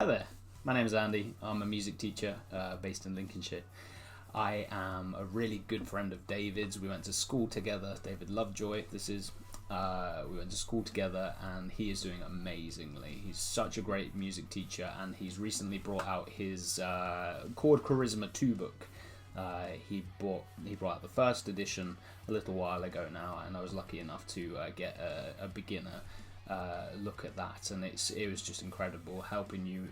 Hi there, my name is Andy. I'm a music teacher based in Lincolnshire. I am a really good friend of David's. We went to school together. David Lovejoy, this is. We went to school together and he is doing amazingly. He's such a great music teacher and he's recently brought out his Chord Charisma 2 book. He brought out the first edition a little while ago now, and I was lucky enough to get a beginner look at that, and it was just incredible, helping you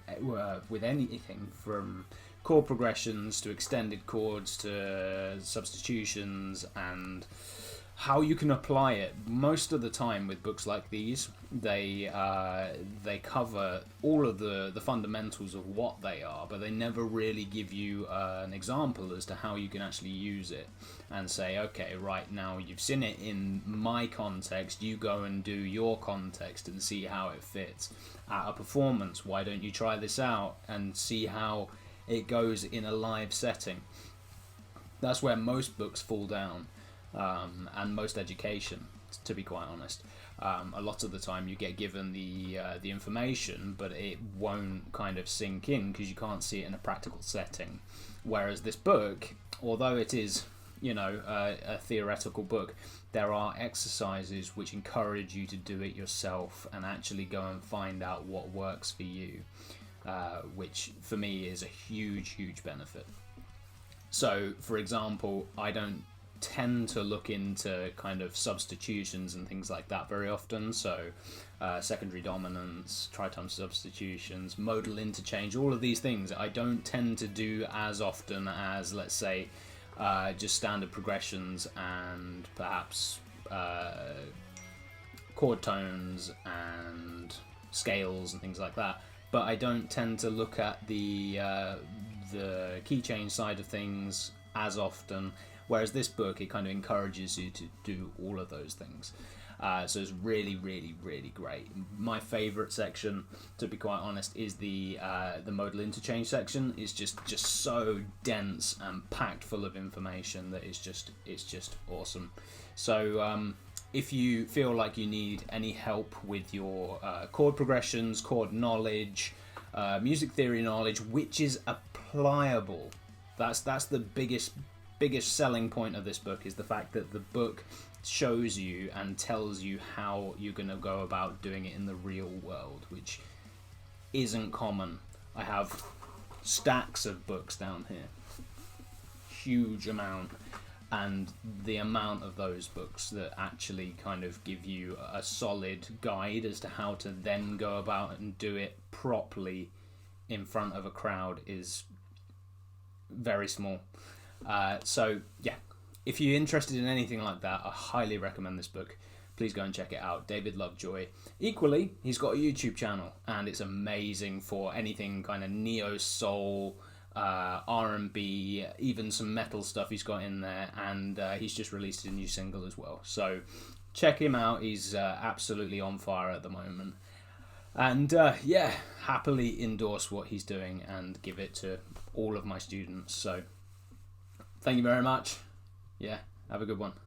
with anything from chord progressions to extended chords to substitutions and how you can apply it. Most of the time with books like these, they cover all of the fundamentals of what they are, but they never really give you an example as to how you can actually use it and say, okay, right, now you've seen it in my context, you go and do your context and see how it fits. At a performance, why don't you try this out and see how it goes in a live setting? That's where most books fall down. And most education, to be quite honest. A lot of the time you get given the information, but it won't kind of sink in because you can't see it in a practical setting. Whereas this book, although it is, a theoretical book, there are exercises which encourage you to do it yourself and actually go and find out what works for you, which for me is a huge benefit. So, for example, I don't tend to look into kind of substitutions and things like that very often, so secondary dominance, tritime substitutions, modal interchange, all of these things I don't tend to do as often as, let's say, just standard progressions and perhaps chord tones and scales and things like that. But I don't tend to look at the key change side of things as often. Whereas this book, it kind of encourages you to do all of those things. So it's really great. My favourite section, to be quite honest, is the modal interchange section. It's just so dense and packed full of information that it's just awesome. So if you feel like you need any help with your chord progressions, chord knowledge, music theory knowledge, which is applicable, that's the biggest selling point of this book, is the fact that the book shows you and tells you how you're going to go about doing it in the real world, which isn't common. I have stacks of books down here, huge amount, and the amount of those books that actually kind of give you a solid guide as to how to then go about and do it properly in front of a crowd is very small. So yeah, if you're interested in anything like that, I highly recommend this book. Please go and check it out. David Lovejoy. Equally, he's got a YouTube channel and it's amazing for anything kind of neo soul, R&B, even some metal stuff he's got in there, and he's just released a new single as well. So check him out. He's absolutely on fire at the moment. And happily endorse what he's doing and give it to all of my students. So thank you very much. Yeah, have a good one.